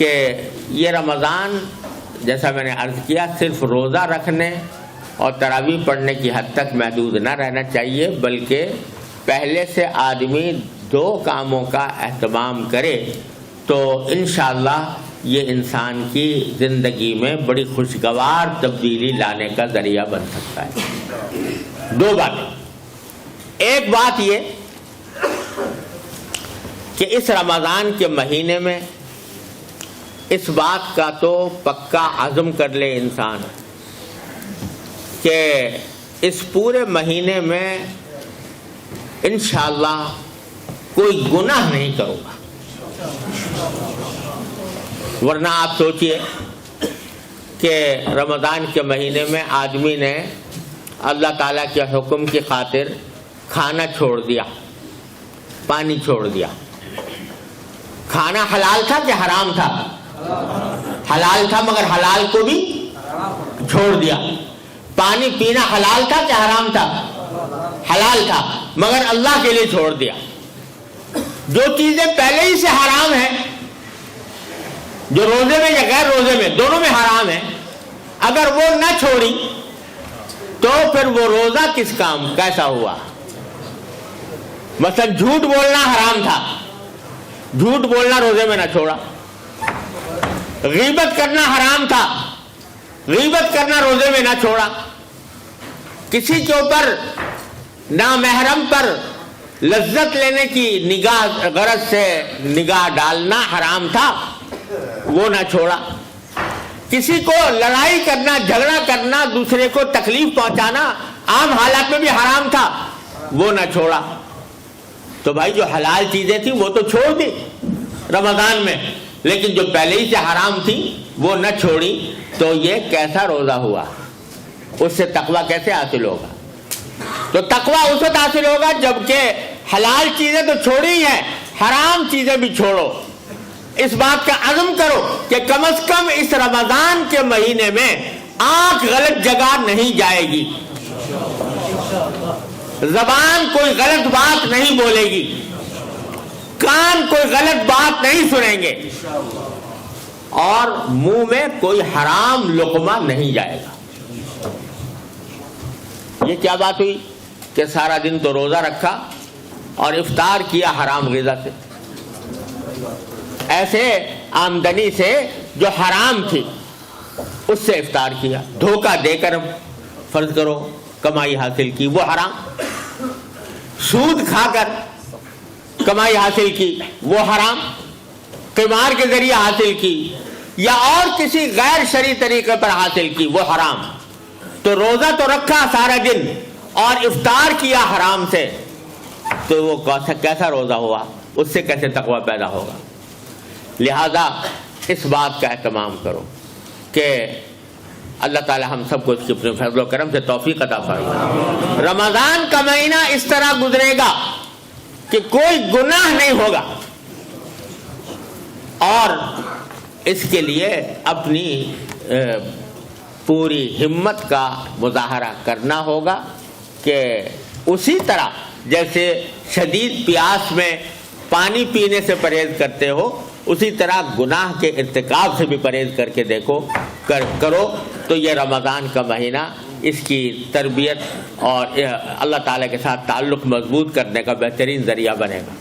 کہ یہ رمضان جیسا میں نے عرض کیا صرف روزہ رکھنے اور تراویح پڑھنے کی حد تک محدود نہ رہنا چاہیے، بلکہ پہلے سے آدمی 2 کاموں کا اہتمام کرے تو انشاءاللہ یہ انسان کی زندگی میں بڑی خوشگوار تبدیلی لانے کا ذریعہ بن سکتا ہے۔ 2 باتیں، ایک بات یہ کہ اس رمضان کے مہینے میں اس بات کا تو پکا عزم کر لے انسان کہ اس پورے مہینے میں انشاءاللہ کوئی گناہ نہیں کروں گا، ورنہ آپ سوچئے کہ رمضان کے مہینے میں آدمی نے اللہ تعالیٰ کے حکم کی خاطر کھانا چھوڑ دیا، پانی چھوڑ دیا۔ کھانا حلال تھا کہ حرام تھا؟ حلال تھا، مگر حلال کو بھی چھوڑ دیا۔ پانی پینا حلال تھا کہ حرام تھا؟ حلال تھا، مگر اللہ کے لیے چھوڑ دیا۔ جو چیزیں پہلے ہی سے حرام ہیں، جو روزے میں یا غیر روزے میں دونوں میں حرام ہیں، اگر وہ نہ چھوڑی تو پھر وہ روزہ کس کام کیسا ہوا؟ مثلا جھوٹ بولنا حرام تھا، جھوٹ بولنا روزے میں نہ چھوڑا۔ غیبت کرنا حرام تھا، غیبت کرنا روزے میں نہ چھوڑا۔ کسی کے اوپر نامحرم پر لذت لینے کی نگاہ غرض سے نگاہ ڈالنا حرام تھا، وہ نہ چھوڑا۔ کسی کو لڑائی کرنا، جھگڑا کرنا، دوسرے کو تکلیف پہنچانا عام حالات میں بھی حرام تھا، وہ نہ چھوڑا۔ تو بھائی جو حلال چیزیں تھیں وہ تو چھوڑ دی رمضان میں، لیکن جو پہلے ہی سے حرام تھی وہ نہ چھوڑی، تو یہ کیسا روزہ ہوا؟ اس سے تقویٰ کیسے حاصل ہوگا؟ تو تقویٰ اس وقت حاصل ہوگا جبکہ حلال چیزیں تو چھوڑی ہیں، حرام چیزیں بھی چھوڑو۔ اس بات کا عزم کرو کہ کم از کم اس رمضان کے مہینے میں آنکھ غلط جگہ نہیں جائے گی، زبان کوئی غلط بات نہیں بولے گی، کان کوئی غلط بات نہیں سنیں گے، اور منہ میں کوئی حرام لقمہ نہیں جائے گا۔ یہ کیا بات ہوئی کہ سارا دن تو روزہ رکھا اور افطار کیا حرام غذا سے، ایسے آمدنی سے جو حرام تھی اس سے افطار کیا، دھوکہ دے کر فرض کرو کمائی حاصل کی، وہ حرام۔ سود کھا کر کمائی حاصل کی، وہ حرام۔ قمار کے ذریعے حاصل کی یا اور کسی غیر شرعی طریقے پر حاصل کی، وہ حرام۔ تو روزہ تو رکھا سارا دن اور افطار کیا حرام سے، تو وہ کیسا روزہ ہوا؟ اس سے کیسے تقویٰ پیدا ہوگا؟ لہذا اس بات کا اہتمام کرو کہ اللہ تعالی ہم سب کو اس کی اپنے فضل و کرم سے توفیق عطا فرمائے۔ رمضان کا مہینہ اس طرح گزرے گا کہ کوئی گناہ نہیں ہوگا، اور اس کے لیے اپنی پوری ہمت کا مظاہرہ کرنا ہوگا کہ اسی طرح جیسے شدید پیاس میں پانی پینے سے پرہیز کرتے ہو، اسی طرح گناہ کے ارتکاب سے بھی پرہیز کر کے دیکھو کرو، تو یہ رمضان کا مہینہ اس کی تربیت اور اللہ تعالیٰ کے ساتھ تعلق مضبوط کرنے کا بہترین ذریعہ بنے گا۔